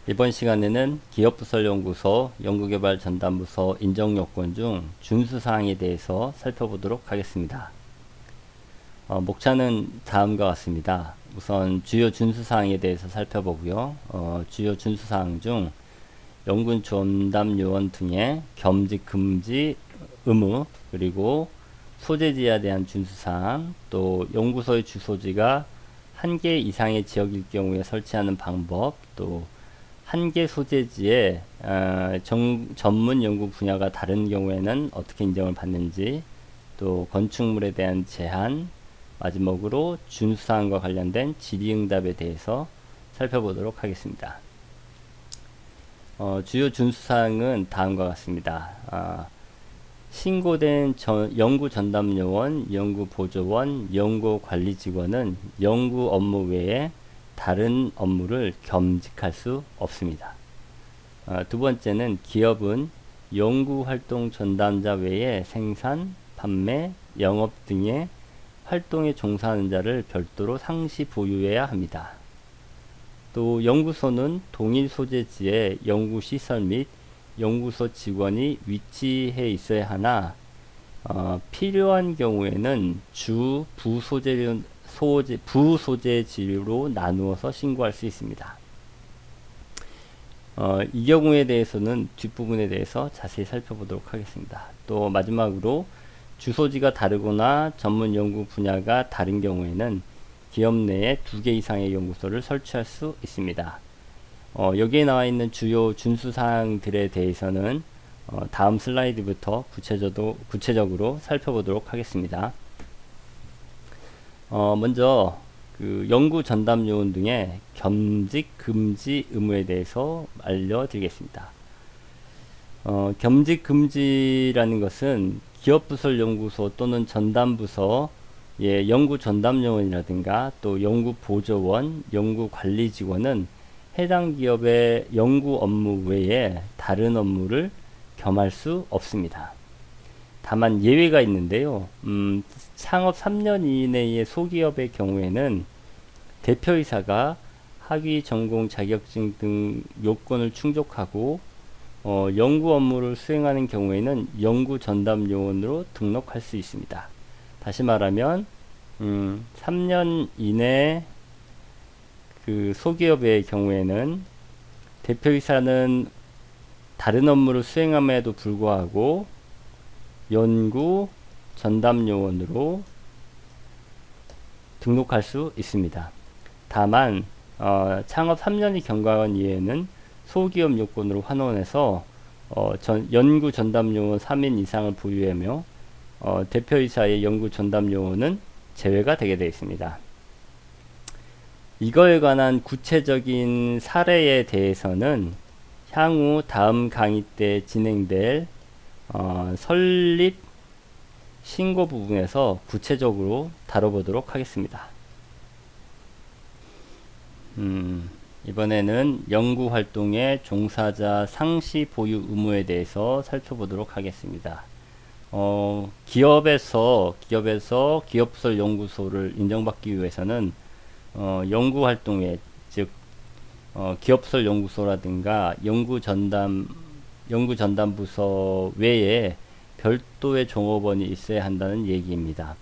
이번 시간에는 기업부설연구소 연구개발 전담부서 인정요건 중 준수사항에 대해서 살펴보도록 하겠습니다. 목차는 다음과 같습니다. 우선 주요 준수사항에 대해서 살펴보고요. 주요 준수사항 중 연구 전담 요원 등의 겸직 금지 의무, 그리고 소재지에 대한 준수사항, 또 연구소의 주소지가 한 개 이상의 지역일 경우에 설치하는 방법, 또 한 개 소재지에 전문 연구 분야가 다른 경우에는 어떻게 인정을 받는지, 또 건축물에 대한 제한, 마지막으로 준수사항과 관련된 질의응답에 대해서 살펴보도록 하겠습니다. 주요 준수사항은 다음과 같습니다. 신고된 연구 전담요원, 연구 보조원, 연구 관리직원은 연구 업무 외에 다른 업무를 겸직할 수 없습니다. 두 번째는 기업은 연구활동 전담자 외에 생산, 판매, 영업 등의 활동에 종사하는 자를 별도로 상시 보유해야 합니다. 또 연구소는 동일 소재지에 연구시설 및 연구소 직원이 위치해 있어야 하나 필요한 경우에는 주, 부소재지로 나누어서 신고할 수 있습니다. 이 경우에 대해서는 뒷부분에 대해서 자세히 살펴보도록 하겠습니다. 또 마지막으로 주소지가 다르거나 전문 연구 분야가 다른 경우에는 기업 내에 2개 이상의 연구소를 설치할 수 있습니다. 여기에 나와 있는 주요 준수사항들에 대해서는 다음 슬라이드부터 구체적으로 살펴보도록 하겠습니다. 먼저 연구 전담 요원 등의 겸직 금지 의무에 대해서 알려드리겠습니다. 겸직 금지라는 것은 기업부설 연구소 또는 전담부서의 연구 전담 요원이라든가 또 연구 보조원, 연구 관리 직원은 해당 기업의 연구 업무 외에 다른 업무를 겸할 수 없습니다. 다만 예외가 있는데요. 창업 3년 이내의 소기업의 경우에는 대표이사가 학위, 전공, 자격증 등 요건을 충족하고 연구 업무를 수행하는 경우에는 연구 전담 요원으로 등록할 수 있습니다. 다시 말하면 3년 이내 소기업의 경우에는 대표이사는 다른 업무를 수행함에도 불구하고 연구 전담 요원으로 등록할 수 있습니다. 다만 창업 3년이 경과한 이후에는 소기업 요건으로 환원해서 연구 전담 요원 3인 이상을 보유하며 대표이사의 연구 전담 요원은 제외가 되게 되어 있습니다. 이거에 관한 구체적인 사례에 대해서는 향후 다음 강의 때 진행될 설립 신고 부분에서 구체적으로 다뤄보도록 하겠습니다. 이번에는 연구활동의 종사자 상시 보유 의무에 대해서 살펴보도록 하겠습니다. 기업에서 기업부설 연구소를 인정받기 위해서는 연구활동에, 즉 기업부설 연구소라든가 연구전담부서 외에 별도의 종업원이 있어야 한다는 얘기입니다.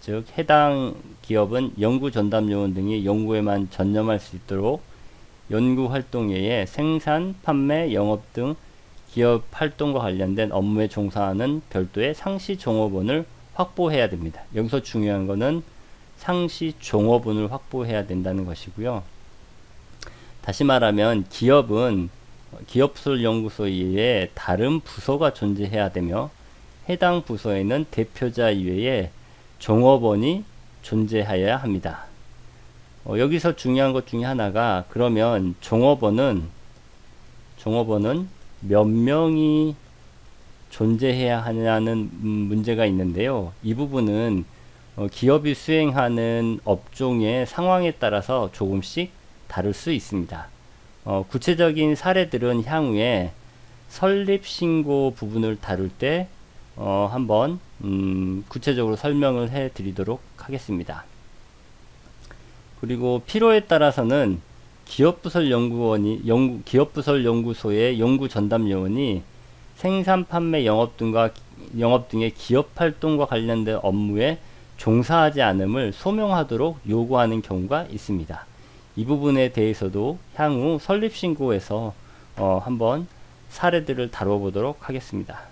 즉 해당 기업은 연구전담요원 등이 연구에만 전념할 수 있도록 연구활동 외에 생산, 판매, 영업 등 기업 활동과 관련된 업무에 종사하는 별도의 상시 종업원을 확보해야 됩니다. 여기서 중요한 것은 상시 종업원을 확보해야 된다는 것이고요. 다시 말하면 기업은 기업부설 연구소 이외에 다른 부서가 존재해야 되며 해당 부서에는 대표자 이외에 종업원이 존재해야 합니다. 여기서 중요한 것 중에 하나가, 그러면 종업원은 몇 명이 존재해야 하냐는 문제가 있는데요. 이 부분은 기업이 수행하는 업종의 상황에 따라서 조금씩 다를 수 있습니다. 구체적인 사례들은 향후에 설립신고 부분을 다룰 때 한번 구체적으로 설명을 해 드리도록 하겠습니다. 그리고 필요에 따라서는 기업부설 연구소의 연구 전담 요원이 생산, 판매, 영업 등의 기업 활동과 관련된 업무에 종사하지 않음을 소명하도록 요구하는 경우가 있습니다. 이 부분에 대해서도 향후 설립신고에서 한번 사례들을 다뤄보도록 하겠습니다.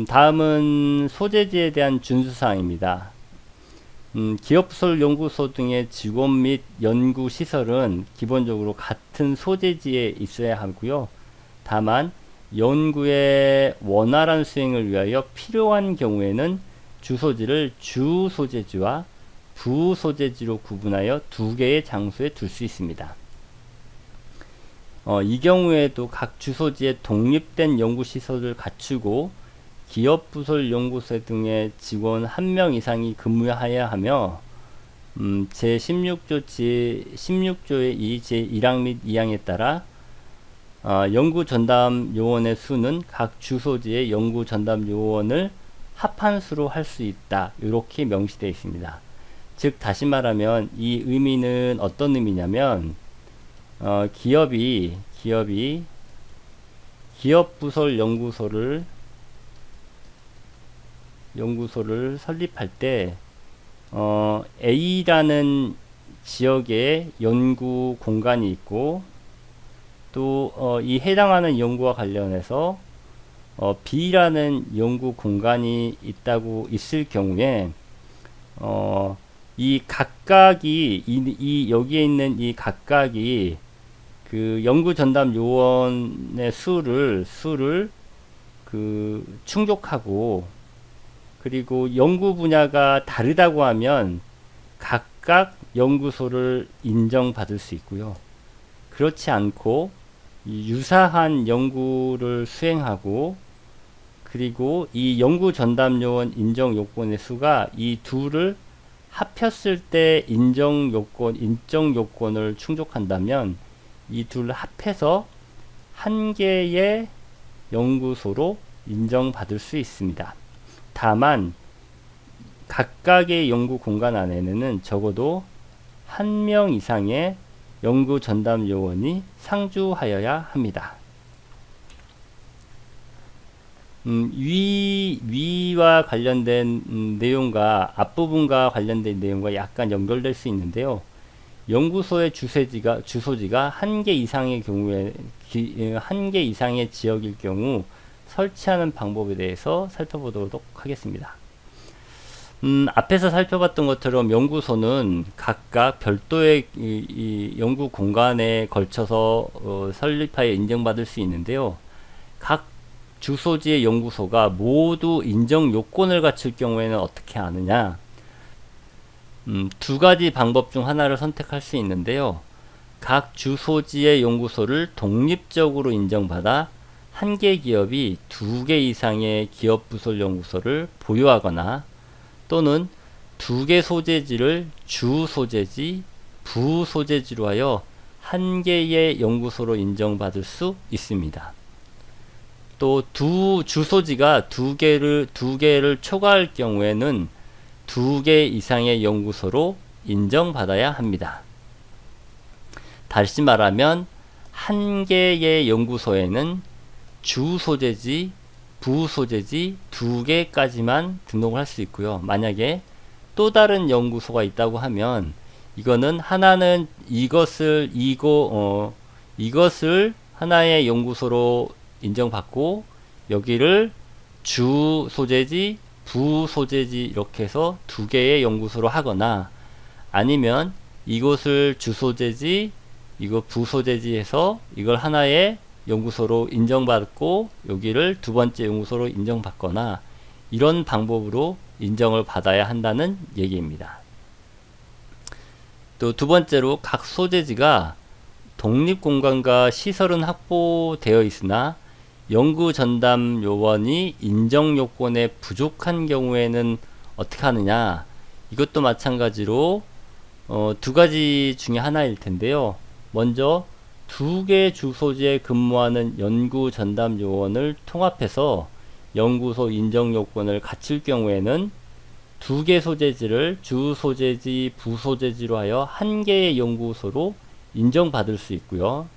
다음은 소재지에 대한 준수사항입니다. 기업부설 연구소 등의 직원 및 연구시설은 기본적으로 같은 소재지에 있어야 하고요. 다만 연구의 원활한 수행을 위하여 필요한 경우에는 주소지를 주소재지와 부소재지로 구분하여 두 개의 장소에 둘 수 있습니다. 이 경우에도 각 주소지에 독립된 연구시설을 갖추고 기업부설 연구소 등의 직원 1명 이상이 근무하여야 하며 제16조의 2 제1항 및 2항에 따라 연구 전담 요원의 수는 각 주소지의 연구 전담 요원을 합한 수로 할 수 있다. 이렇게 명시되어 있습니다. 즉 다시 말하면 이 의미는 어떤 의미냐면 기업이 기업부설 연구소를 설립할 때 A라는 지역에 연구 공간이 있고 또 이 해당하는 연구와 관련해서 B라는 연구 공간이 있을 경우에 이 각각이 여기에 있는 이 각각이 그 연구 전담 요원의 수를 충족하고, 그리고 연구 분야가 다르다고 하면 각각 연구소를 인정받을 수 있고요. 그렇지 않고 유사한 연구를 수행하고, 그리고 이 연구 전담 요원 인정 요건의 수가 이 둘을 합했을 때 인정 요건을 충족한다면 이 둘을 합해서 한 개의 연구소로 인정받을 수 있습니다. 다만 각각의 연구 공간 안에는 적어도 1명 이상의 연구 전담 요원이 상주하여야 합니다. 위와 관련된 내용과 앞부분과 관련된 내용과 약간 연결될 수 있는데요. 연구소의 주소지가 한 개 이상의 경우에 한 개 이상의 지역일 경우 설치하는 방법에 대해서 살펴보도록 하겠습니다. 앞에서 살펴봤던 것처럼 연구소는 각각 별도의 이 연구 공간에 걸쳐서 설립하여 인정받을 수 있는데요. 각 주소지의 연구소가 모두 인정 요건을 갖출 경우에는 어떻게 하느냐? 두 가지 방법 중 하나를 선택할 수 있는데요. 각 주소지의 연구소를 독립적으로 인정받아 한 개 기업이 2개 이상의 기업 부설 연구소를 보유하거나, 또는 2개 소재지를 주 소재지, 부 소재지로 하여 한 개의 연구소로 인정받을 수 있습니다. 또 주소지가 두 개를 초과할 경우에는 2개 이상의 연구소로 인정받아야 합니다. 다시 말하면 한 개의 연구소에는 주 소재지, 부 소재지 2개까지만 등록을 할 수 있고요. 만약에 또 다른 연구소가 있다고 하면 이거는 하나는 이것을 하나의 연구소로 인정받고, 여기를 주 소재지, 부 소재지 이렇게 해서 2개의 연구소로 하거나, 아니면 이것을 주 소재지, 이거 부 소재지 해서 이걸 하나의 연구소로 인정받고 여기를 두 번째 연구소로 인정받거나, 이런 방법으로 인정을 받아야 한다는 얘기입니다. 또 두 번째로, 각 소재지가 독립공간과 시설은 확보되어 있으나 연구 전담 요원이 인정 요건에 부족한 경우에는 어떻게 하느냐? 이것도 마찬가지로 두 가지 중에 하나일 텐데요. 먼저 2개 주소지에 근무하는 연구 전담 요원을 통합해서 연구소 인정 요건을 갖출 경우에는 두 개 소재지를 주 소재지, 부소재지로 하여 한 개의 연구소로 인정받을 수 있고요.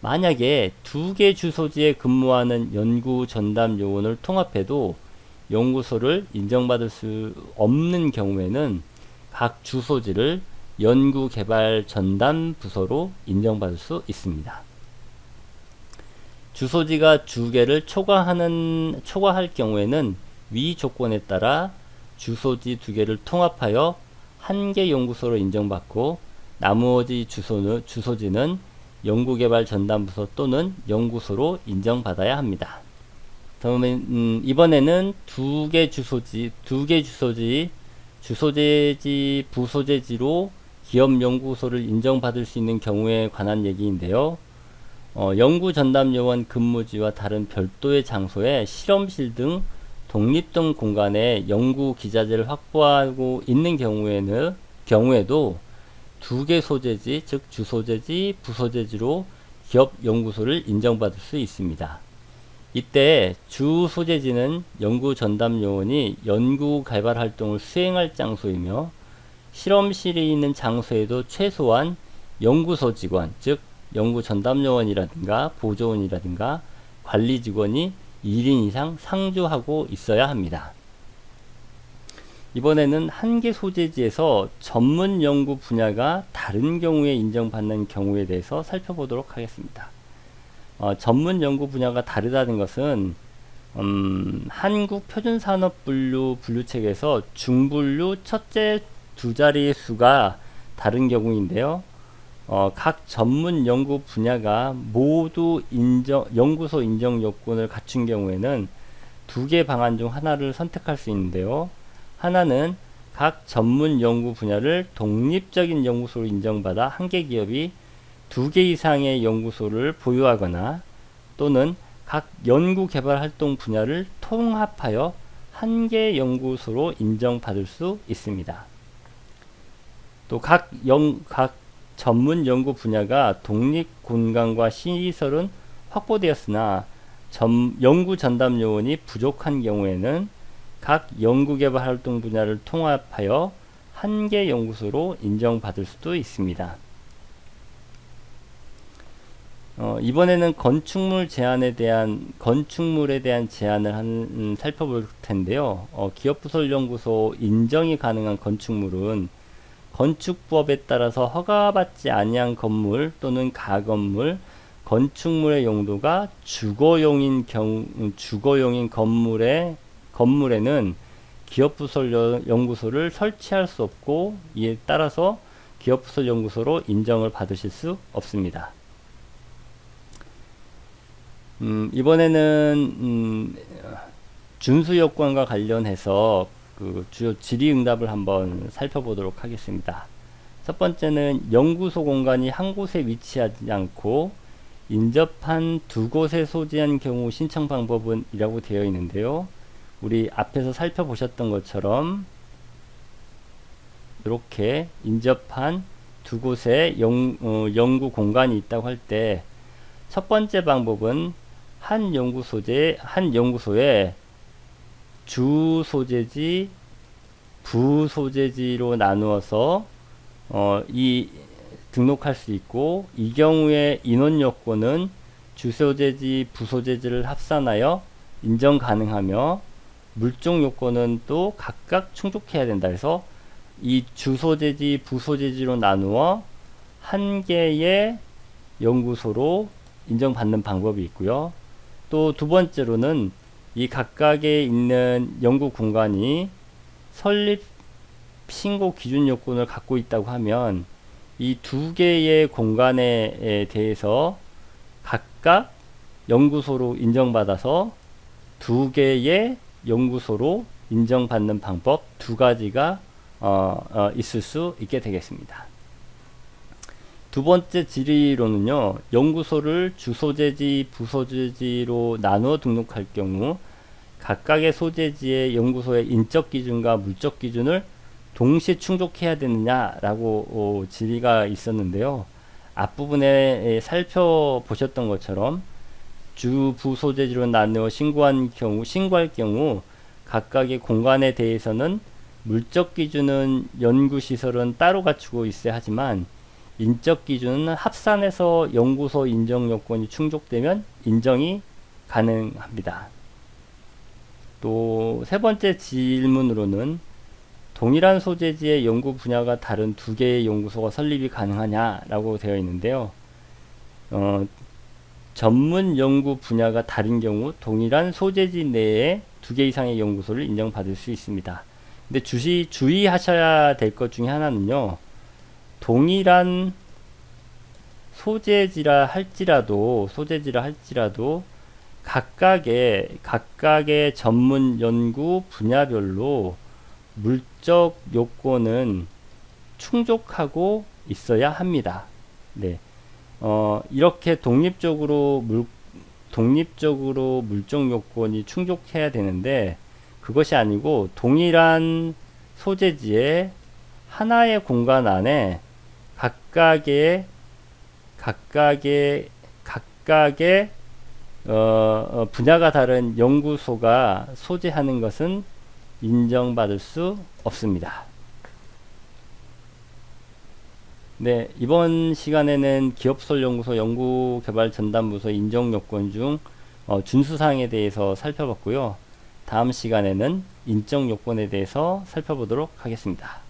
만약에 두 개 주소지에 근무하는 연구 전담 요원을 통합해도 연구소를 인정받을 수 없는 경우에는 각 주소지를 연구개발 전담 부서로 인정받을 수 있습니다. 주소지가 두 개를 초과할 경우에는 위 조건에 따라 주소지 두 개를 통합하여 한 개 연구소로 인정받고 나머지 주소지는 연구개발 전담부서 또는 연구소로 인정받아야 합니다. 다음에 이번에는 두 개 주소지, 주소재지, 부소재지로 기업 연구소를 인정받을 수 있는 경우에 관한 얘기인데요. 연구 전담 요원 근무지와 다른 별도의 장소에 실험실 등 독립된 공간에 연구 기자재를 확보하고 있는 경우에도 두 개 소재지, 즉 주소재지, 부소재지로 기업 연구소를 인정받을 수 있습니다. 이때 주 소재지는 연구 전담 요원이 연구 개발 활동을 수행할 장소이며 실험실이 있는 장소에도 최소한 연구소 직원, 즉 연구 전담 요원이라든가 보조원이라든가 관리 직원이 1인 이상 상주하고 있어야 합니다. 이번에는 한 개 소재지에서 전문 연구 분야가 다른 경우에 인정받는 경우에 대해서 살펴보도록 하겠습니다. 전문 연구 분야가 다르다는 것은 한국 표준산업분류 분류책에서 중분류 첫째 두 자리의 수가 다른 경우인데요. 각 전문 연구 분야가 모두 연구소 인정 요건을 갖춘 경우에는 두 개 방안 중 하나를 선택할 수 있는데요. 하나는 각 전문 연구 분야를 독립적인 연구소로 인정받아 한 개 기업이 두 개 이상의 연구소를 보유하거나 또는 각 연구 개발 활동 분야를 통합하여 한 개 연구소로 인정받을 수 있습니다. 또 각 전문 연구 분야가 독립 공간과 시설은 확보되었으나 연구 전담 요원이 부족한 경우에는 각 연구 개발 활동 분야를 통합하여 한 개 연구소로 인정받을 수도 있습니다. 이번에는 건축물에 대한 제한을 살펴볼 텐데요. 기업부설연구소 인정이 가능한 건축물은 건축법에 따라서 허가받지 아니한 건물 또는 가건물, 건축물의 용도가 주거용인 건물에는 기업부설연구소를 설치할 수 없고 이에 따라서 기업부설연구소로 인정을 받으실 수 없습니다. 이번에는 준수요건과 관련해서 주요 질의응답을 한번 살펴보도록 하겠습니다. 첫 번째는 연구소 공간이 한 곳에 위치하지 않고 인접한 두 곳에 소재한 경우 신청 방법은 이라고 되어 있는데요. 우리 앞에서 살펴보셨던 것처럼 이렇게 인접한 두 곳에 연구 공간이 있다고 할 때 첫 번째 방법은 한 연구소에 주 소재지, 부 소재지로 나누어서 등록할 수 있고, 이 경우에 인원 요건은 주 소재지, 부 소재지를 합산하여 인정 가능하며 물종 요건은 또 각각 충족해야 된다. 그래서 이 주 소재지, 부 소재지로 나누어 한 개의 연구소로 인정받는 방법이 있고요. 또 두 번째로는 이 각각에 있는 연구 공간이 설립 신고 기준 요건을 갖고 있다고 하면 이 두 개의 공간에 대해서 각각 연구소로 인정받아서 두 개의 연구소로 인정받는 방법 두 가지가 있을 수 있게 되겠습니다. 두 번째 질의로는요, 연구소를 주소재지, 부소재지로 나누어 등록할 경우 각각의 소재지의 연구소의 인적 기준과 물적 기준을 동시에 충족해야 되느냐라고 질의가 있었는데요. 앞부분에 살펴보셨던 것처럼 주, 부소재지로 나누어 신고할 경우 각각의 공간에 대해서는 물적 기준은 연구시설은 따로 갖추고 있어야 하지만 인적 기준은 합산해서 연구소 인정 요건이 충족되면 인정이 가능합니다. 또 세 번째 질문으로는 동일한 소재지의 연구 분야가 다른 두 개의 연구소가 설립이 가능하냐라고 되어 있는데요. 전문 연구 분야가 다른 경우 동일한 소재지 내에 두 개 이상의 연구소를 인정받을 수 있습니다. 근데 주의하셔야 될 것 중에 하나는요. 동일한 소재지라 할지라도 각각의 전문 연구 분야별로 물적 요건은 충족하고 있어야 합니다. 네. 이렇게 독립적으로 물적 요건이 충족해야 되는데 그것이 아니고 동일한 소재지의 하나의 공간 안에 각각의 분야가 다른 연구소가 소재하는 것은 인정받을 수 없습니다. 네, 이번 시간에는 기업설연구소 연구개발전담부서 인정요건 중 준수사항에 대해서 살펴봤고요. 다음 시간에는 인정요건에 대해서 살펴보도록 하겠습니다.